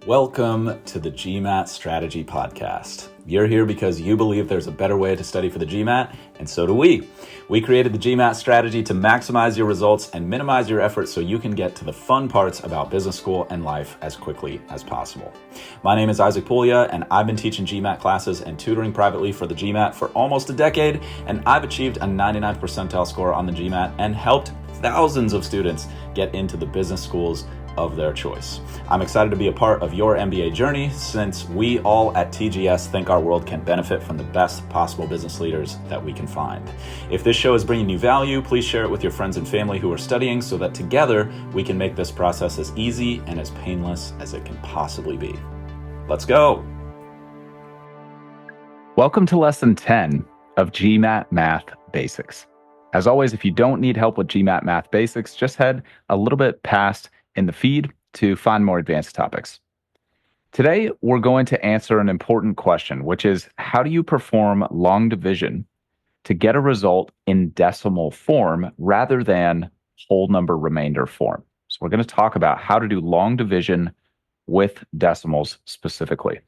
Welcome to the GMAT Strategy Podcast. You're here because you believe there's a better way to study for the GMAT, and so do we. We created the GMAT strategy to maximize your results and minimize your effort so you can get to the fun parts about business school and life as quickly as possible. My name is Isaac Puglia, and I've been teaching GMAT classes and tutoring privately for the GMAT for almost a decade, and I've achieved a 99th percentile score on the GMAT and helped thousands of students get into the business schools of their choice. I'm excited to be a part of your MBA journey since we all at TGS think our world can benefit from the best possible business leaders that we can find. If this show is bringing you value, please share it with your friends and family who are studying so that together we can make this process as easy and as painless as it can possibly be. Let's go. Welcome to Lesson 10 of GMAT Math Basics. As always, if you don't need help with GMAT Math Basics, just head a little bit past in the feed to find more advanced topics. Today, we're going to answer an important question, which is how do you perform long division to get a result in decimal form rather than whole number remainder form? So we're going to talk about how to do long division with decimals specifically.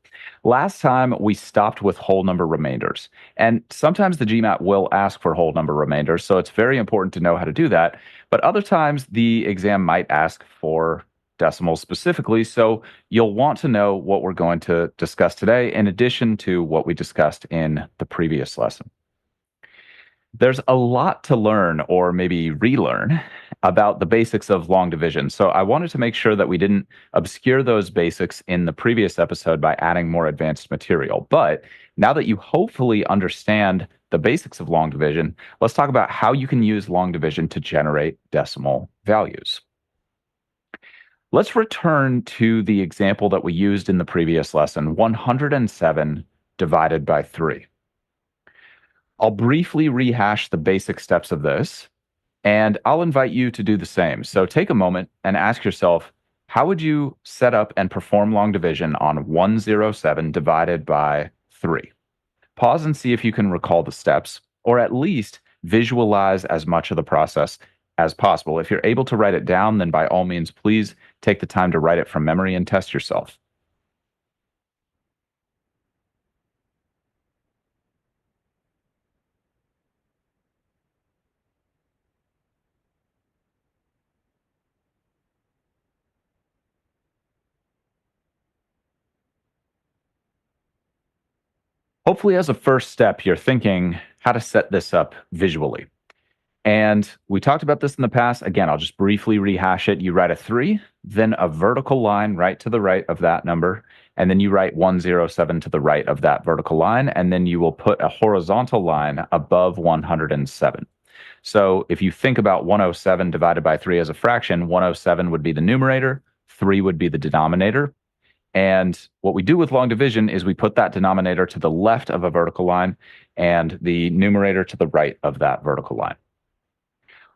Last time, we stopped with whole number remainders, and sometimes the GMAT will ask for whole number remainders, so it's very important to know how to do that. But other times, the exam might ask for decimals specifically, so you'll want to know what we're going to discuss today in addition to what we discussed in the previous lesson. There's a lot to learn or maybe relearn about the basics of long division. So I wanted to make sure that we didn't obscure those basics in the previous episode by adding more advanced material. But now that you hopefully understand the basics of long division, let's talk about how you can use long division to generate decimal values. Let's return to the example that we used in the previous lesson, 107 divided by 3. I'll briefly rehash the basic steps of this, and I'll invite you to do the same. So take a moment and ask yourself, how would you set up and perform long division on 107 divided by 3? Pause and see if you can recall the steps, or at least visualize as much of the process as possible. If you're able to write it down, then by all means, please take the time to write it from memory and test yourself. Hopefully, as a first step, you're thinking how to set this up visually. And we talked about this in the past. Again, I'll just briefly rehash it. You write a 3, then a vertical line right to the right of that number, and then you write 107 to the right of that vertical line, and then you will put a horizontal line above 107. So if you think about 107 divided by 3 as a fraction, 107 would be the numerator, 3 would be the denominator. And what we do with long division is we put that denominator to the left of a vertical line and the numerator to the right of that vertical line.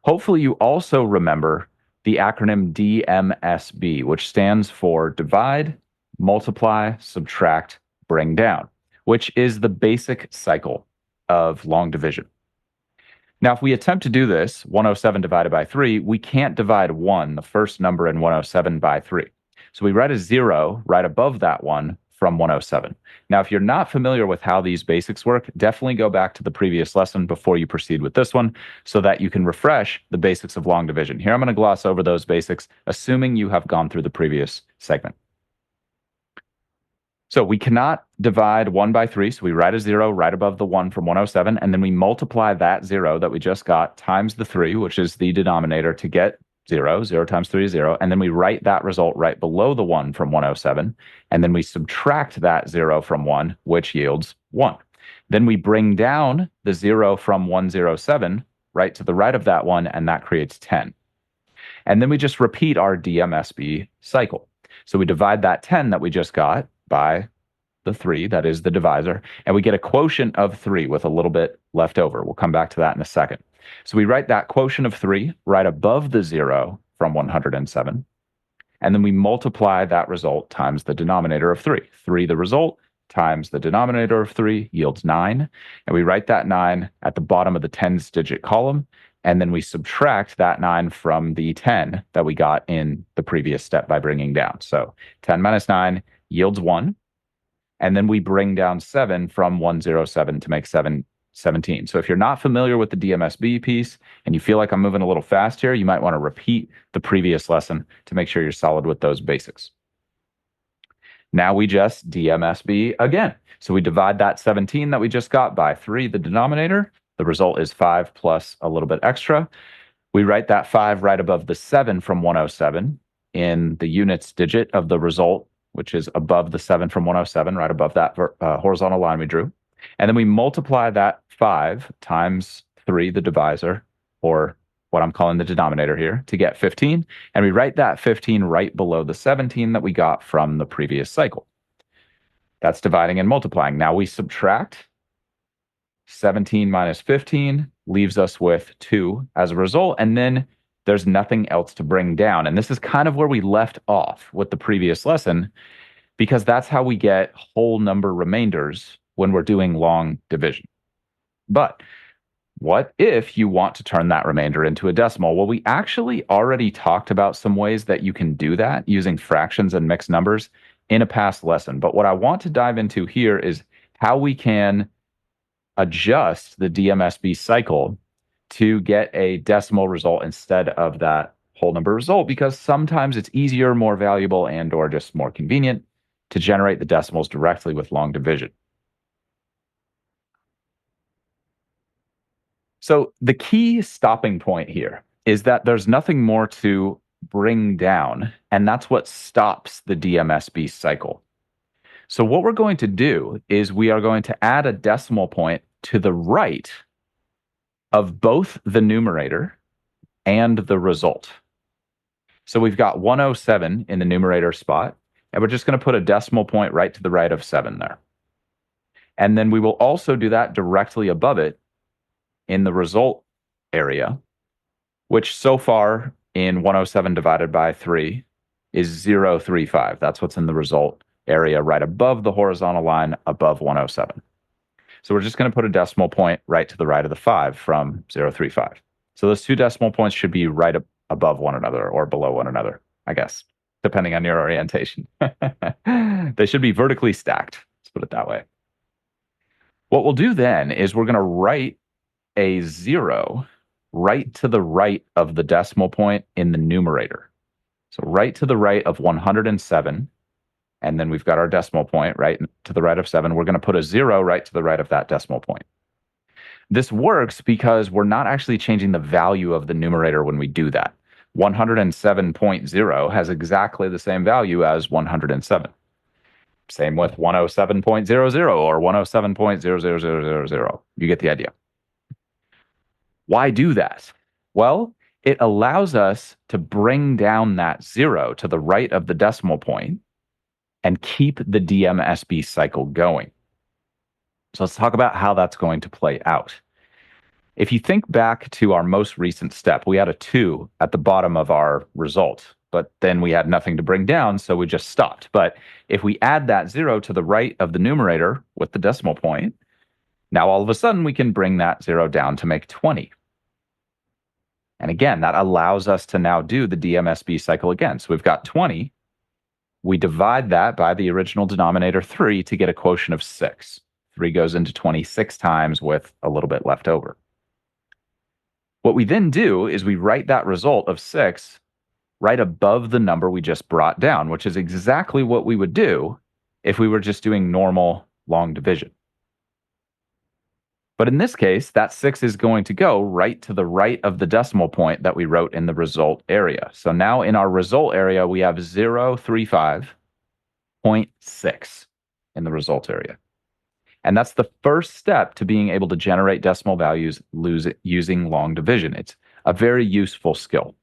Hopefully, you also remember the acronym DMSB, which stands for divide, multiply, subtract, bring down, which is the basic cycle of long division. Now, if we attempt to do this, 107 divided by 3, we can't divide 1, the first number in 107, by 3. So we write a 0 right above that one from 107. Now, if you're not familiar with how these basics work, definitely go back to the previous lesson before you proceed with this one so that you can refresh the basics of long division. Here, I'm going to gloss over those basics, assuming you have gone through the previous segment. So we cannot divide 1 by 3, so we write a 0 right above the 1 from 107, and then we multiply that 0 that we just got times the 3, which is the denominator, to get 0. 0 times 3 is 0. And then we write that result right below the 1 from 107. And then we subtract that 0 from 1, which yields 1. Then we bring down the 0 from 107 right to the right of that 1, and that creates 10. And then we just repeat our DMSB cycle. So we divide that 10 that we just got by the 3, that is the divisor, and we get a quotient of 3 with a little bit left over. We'll come back to that in a second. So we write that quotient of 3 right above the 0 from 107, and then we multiply that result times the denominator of 3. 3, the result, times the denominator of 3 yields 9, and we write that 9 at the bottom of the tens digit column, and then we subtract that 9 from the 10 that we got in the previous step by bringing down. So 10 minus 9 yields 1, and then we bring down 7 from 107 to make 17. So if you're not familiar with the DMSB piece and you feel like I'm moving a little fast here, you might want to repeat the previous lesson to make sure you're solid with those basics. Now we just DMSB again. So we divide that 17 that we just got by 3, the denominator. The result is 5 plus a little bit extra. We write that 5 right above the 7 from 107 in the units digit of the result, which is above the 7 from 107, right above that horizontal line we drew. And then we multiply that 5 times 3, the divisor, or what I'm calling the denominator here, to get 15. And we write that 15 right below the 17 that we got from the previous cycle. That's dividing and multiplying. Now we subtract 17 minus 15, leaves us with 2 as a result, and then there's nothing else to bring down. And this is kind of where we left off with the previous lesson, because that's how we get whole number remainders when we're doing long division. But what if you want to turn that remainder into a decimal? Well, we actually already talked about some ways that you can do that using fractions and mixed numbers in a past lesson. But what I want to dive into here is how we can adjust the DMSB cycle to get a decimal result instead of that whole number result, because sometimes it's easier, more valuable, and or just more convenient to generate the decimals directly with long division. So the key stopping point here is that there's nothing more to bring down, and that's what stops the DMSB cycle. So what we're going to do is we are going to add a decimal point to the right of both the numerator and the result. So we've got 107 in the numerator spot, and we're just going to put a decimal point right to the right of 7 there. And then we will also do that directly above it in the result area, which so far in 107 divided by 3 is 035. That's what's in the result area right above the horizontal line above 107. So we're just going to put a decimal point right to the right of the 5 from 035. So those two decimal points should be right above one another or below one another, I guess, depending on your orientation. They should be vertically stacked. Let's put it that way. What we'll do then is we're going to write a 0 right to the right of the decimal point in the numerator. So right to the right of 107, and then we've got our decimal point right to the right of 7. We're going to put a 0 right to the right of that decimal point. This works because we're not actually changing the value of the numerator when we do that. 107.0 has exactly the same value as 107. Same with 107.00 or 107.00000. You get the idea. Why do that? Well, it allows us to bring down that 0 to the right of the decimal point and keep the DMSB cycle going. So let's talk about how that's going to play out. If you think back to our most recent step, we had a 2 at the bottom of our result, but then we had nothing to bring down, so we just stopped. But if we add that 0 to the right of the numerator with the decimal point, now all of a sudden we can bring that 0 down to make 20. And again, that allows us to now do the DMSB cycle again. So we've got 20. We divide that by the original denominator 3 to get a quotient of 6. 3 goes into 26 times with a little bit left over. What we then do is we write that result of 6 right above the number we just brought down, which is exactly what we would do if we were just doing normal long division. But in this case, that 6 is going to go right to the right of the decimal point that we wrote in the result area. So now in our result area, we have 035.6 in the result area. And that's the first step to being able to generate decimal values using long division. It's a very useful skill.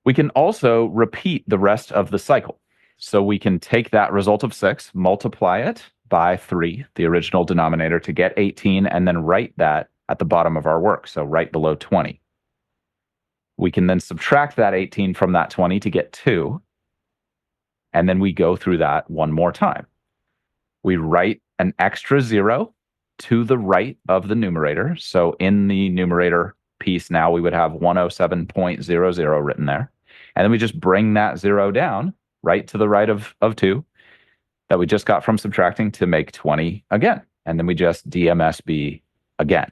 We can also repeat the rest of the cycle. So we can take that result of 6, multiply it by 3, the original denominator, to get 18, and then write that at the bottom of our work, so right below 20. We can then subtract that 18 from that 20 to get 2, and then we go through that one more time. We write an extra 0 to the right of the numerator. So in the numerator piece now, we would have 107.00 written there. And then we just bring that 0 down right to the right of 2 that we just got from subtracting to make 20 again. And then we just DMSB again.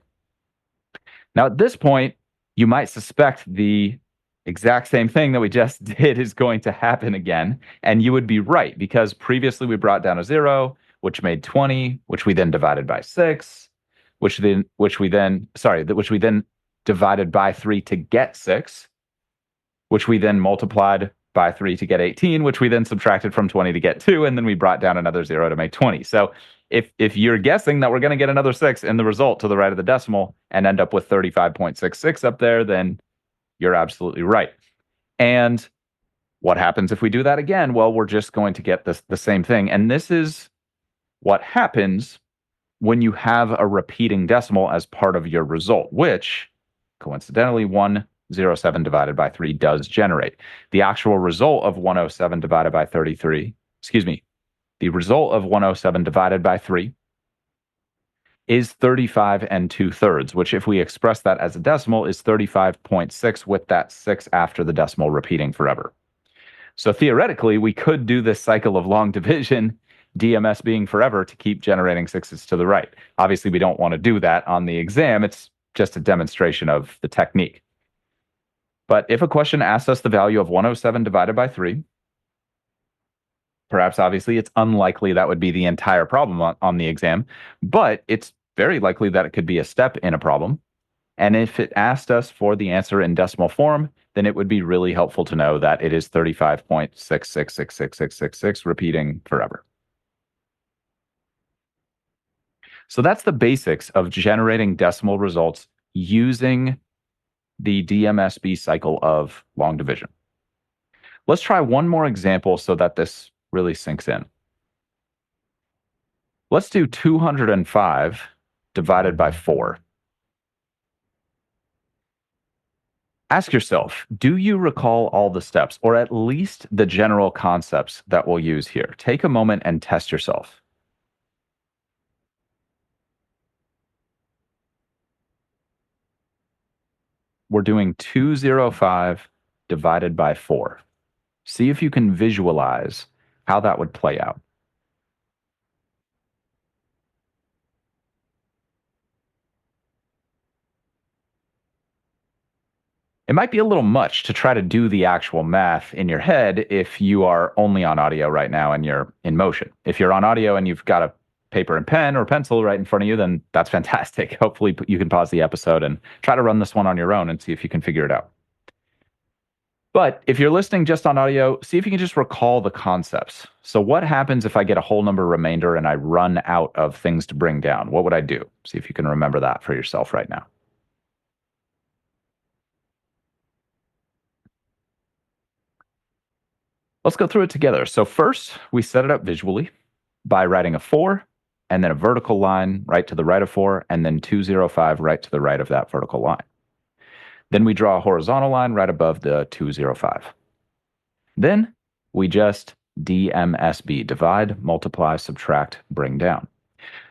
Now, at this point, you might suspect the exact same thing that we just did is going to happen again. And you would be right, because previously we brought down a 0, which made 20, which we then divided by 6, which we then divided by 3 to get 6, which we then multiplied by 3 to get 18, which we then subtracted from 20 to get 2, and then we brought down another 0 to make 20. So if you're guessing that we're going to get another 6 in the result to the right of the decimal and end up with 35.66 up there, then you're absolutely right. And what happens if we do that again? Well, we're just going to get the same thing. And this is what happens when you have a repeating decimal as part of your result, which coincidentally 107 divided by 3 does generate. The actual result of 107 divided by 33, the result of 107 divided by 3 is 35 2/3, which if we express that as a decimal is 35.6 with that 6 after the decimal repeating forever. So theoretically, we could do this cycle of long division, DMS being forever, to keep generating 6s to the right. Obviously, we don't want to do that on the exam. It's just a demonstration of the technique. But if a question asks us the value of 107 divided by 3, perhaps obviously it's unlikely that would be the entire problem on the exam, but it's very likely that it could be a step in a problem. And if it asked us for the answer in decimal form, then it would be really helpful to know that it is 35.666666 repeating forever. So that's the basics of generating decimal results using the DMSB cycle of long division. Let's try one more example so that this really sinks in. Let's do 205 divided by 4. Ask yourself, do you recall all the steps, or at least the general concepts that we'll use here? Take a moment and test yourself. We're doing 205 divided by 4. See if you can visualize how that would play out. It might be a little much to try to do the actual math in your head if you are only on audio right now and you're in motion. If you're on audio and you've got a paper and pen or pencil right in front of you, then that's fantastic. Hopefully you can pause the episode and try to run this one on your own and see if you can figure it out. But if you're listening just on audio, see if you can just recall the concepts. So what happens if I get a whole number remainder and I run out of things to bring down? What would I do? See if you can remember that for yourself right now. Let's go through it together. So first, we set it up visually by writing a 4 and then a vertical line right to the right of 4 and then 205 right to the right of that vertical line. Then we draw a horizontal line right above the 205. Then we just DMSB, divide, multiply, subtract, bring down.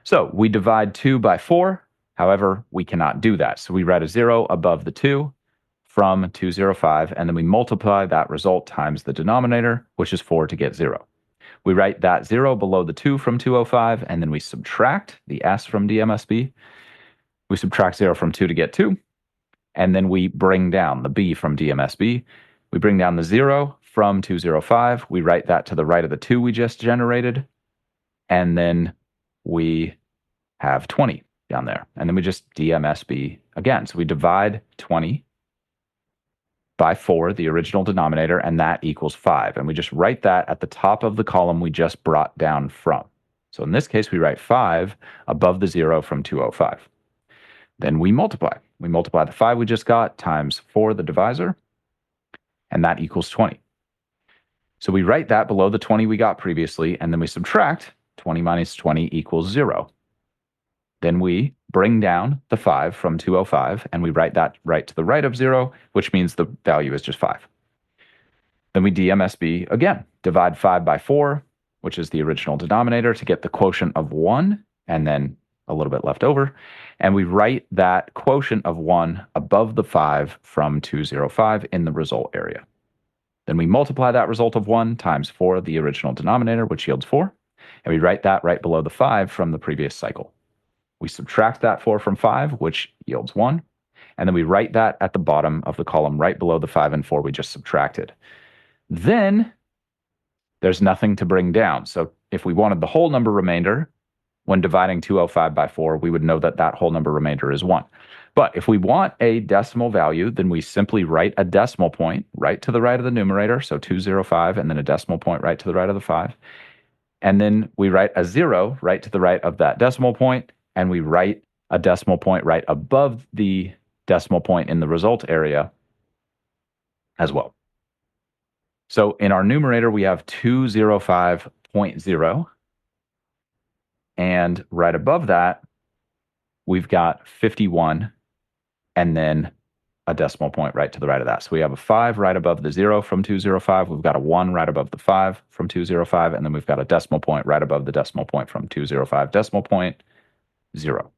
So we divide 2 by 4. However, we cannot do that. So we write a 0 above the 2 from 205, and then we multiply that result times the denominator, which is 4 to get 0. We write that 0 below the 2 from 205, and then we subtract the S from DMSB. We subtract 0 from 2 to get 2. And then we bring down the B from DMSB. We bring down the 0 from 205. We write that to the right of the 2 we just generated. And then we have 20 down there. And then we just DMSB again. So we divide 20 by 4, the original denominator, and that equals 5. And we just write that at the top of the column we just brought down from. So in this case, we write 5 above the 0 from 205. Then we multiply. We multiply the 5 we just got times 4, the divisor, and that equals 20. So we write that below the 20 we got previously, and then we subtract 20 minus 20 equals 0. Then we bring down the 5 from 205, and we write that right to the right of 0, which means the value is just 5. Then we DMSB again, divide 5 by 4, which is the original denominator, to get the quotient of 1, and then a little bit left over, and we write that quotient of 1 above the 5 from 205 in the result area. Then we multiply that result of 1 times 4, the original denominator, which yields 4, and we write that right below the 5 from the previous cycle. We subtract that 4 from 5, which yields 1, and then we write that at the bottom of the column right below the 5 and 4 we just subtracted. Then there's nothing to bring down. So if we wanted the whole number remainder, when dividing 205 by 4, we would know that that whole number remainder is 1. But if we want a decimal value, then we simply write a decimal point right to the right of the numerator, so 205, and then a decimal point right to the right of the 5. And then we write a 0 right to the right of that decimal point, and we write a decimal point right above the decimal point in the result area as well. So in our numerator, we have 205.0. And right above that, we've got 51 and then a decimal point right to the right of that. So we have a 5 right above the 0 from 205. We've got a 1 right above the 5 from 205. And then we've got a decimal point right above the decimal point from 205, decimal point 0.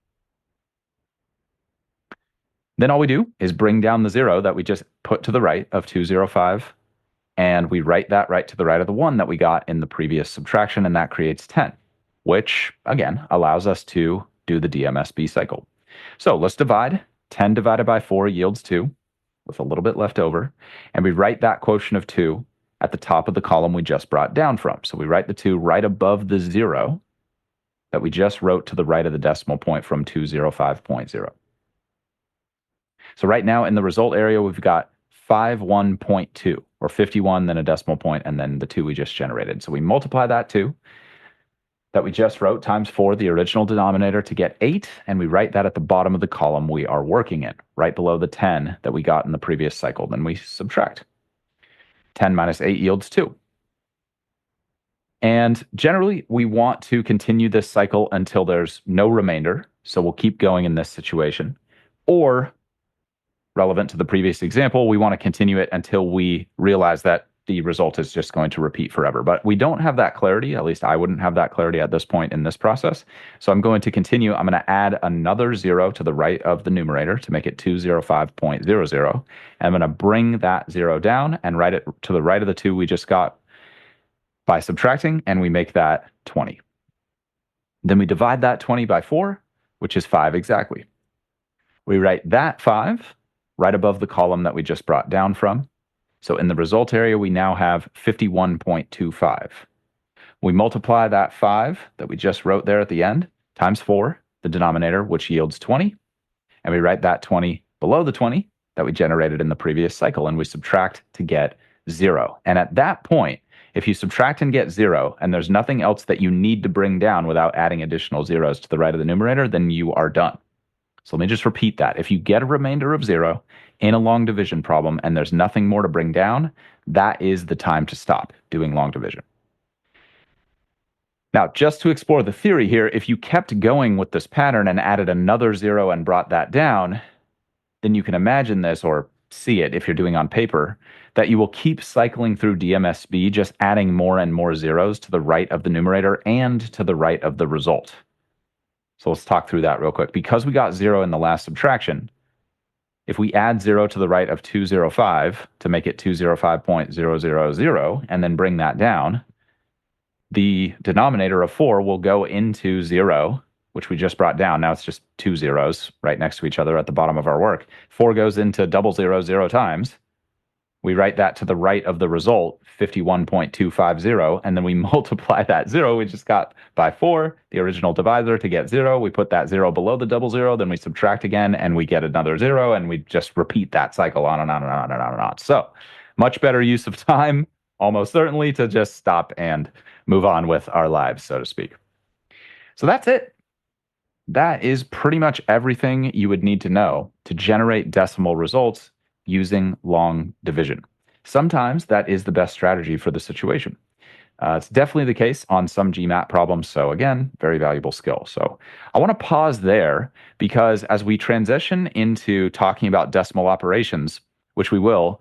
Then all we do is bring down the 0 that we just put to the right of 205, and we write that right to the right of the 1 that we got in the previous subtraction, and that creates 10, which, again, allows us to do the DMSB cycle. So let's divide. 10 divided by 4 yields 2, with a little bit left over, and we write that quotient of 2 at the top of the column we just brought down from. So we write the 2 right above the 0 that we just wrote to the right of the decimal point from 205.0. So right now in the result area, we've got 51.2, or 51, then a decimal point, and then the 2 we just generated. So we multiply that 2 that we just wrote times 4, the original denominator, to get 8, and we write that at the bottom of the column we are working in, right below the 10 that we got in the previous cycle. Then we subtract. 10 minus 8 yields 2. And generally, we want to continue this cycle until there's no remainder, so we'll keep going in this situation. Or, relevant to the previous example, we want to continue it until we realize that the result is just going to repeat forever. But we don't have that clarity, at least I wouldn't have that clarity at this point in this process. So I'm going to continue. I'm going to add another 0 to the right of the numerator to make it 205.00. And I'm going to bring that 0 down and write it to the right of the 2 we just got by subtracting, and we make that 20. Then we divide that 20 by 4, which is 5 exactly. We write that 5 right above the column that we just brought down from. So in the result area, we now have 51.25. We multiply that 5 that we just wrote there at the end times 4, the denominator, which yields 20. And we write that 20 below the 20 that we generated in the previous cycle, and we subtract to get 0. And at that point, if you subtract and get 0, and there's nothing else that you need to bring down without adding additional zeros to the right of the numerator, then you are done. So let me just repeat that. If you get a remainder of 0 in a long division problem and there's nothing more to bring down, that is the time to stop doing long division. Now, just to explore the theory here, if you kept going with this pattern and added another 0 and brought that down, then you can imagine this, or see it if you're doing on paper, that you will keep cycling through DMSB, just adding more and more zeros to the right of the numerator and to the right of the result. So let's talk through that real quick. Because we got 0 in the last subtraction, if we add 0 to the right of 205 to make it 205.000 and then bring that down, the denominator of 4 will go into 0, which we just brought down. Now it's just 2 zeros right next to each other at the bottom of our work. 4 goes into double 0 0 times. We write that to the right of the result, 51.250, and then we multiply that 0 we just got by 4, the original divisor, to get 0. We put that 0 below the double 0, then we subtract again, and we get another 0, and we just repeat that cycle on and on and on and on and on. So much better use of time, almost certainly, to just stop and move on with our lives, so to speak. So that's it. That is pretty much everything you would need to know to generate decimal results using long division. Sometimes that is the best strategy for the situation. It's definitely the case on some GMAT problems. So again, very valuable skill. So I want to pause there because as we transition into talking about decimal operations, which we will,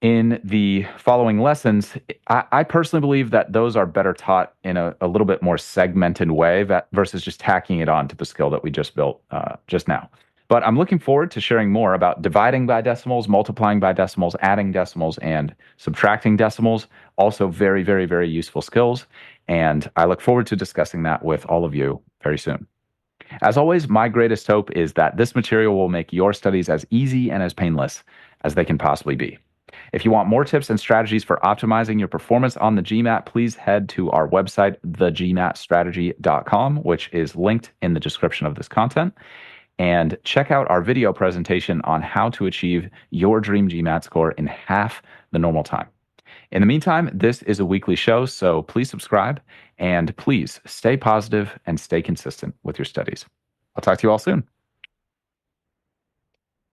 In the following lessons, I personally believe that those are better taught in a little bit more segmented way versus just tacking it on to the skill that we just built just now. But I'm looking forward to sharing more about dividing by decimals, multiplying by decimals, adding decimals, and subtracting decimals. Also very, very, very useful skills. And I look forward to discussing that with all of you very soon. As always, my greatest hope is that this material will make your studies as easy and as painless as they can possibly be. If you want more tips and strategies for optimizing your performance on the GMAT, please head to our website, thegmatstrategy.com, which is linked in the description of this content. And check out our video presentation on how to achieve your dream GMAT score in half the normal time. In the meantime, this is a weekly show, so please subscribe and please stay positive and stay consistent with your studies. I'll talk to you all soon.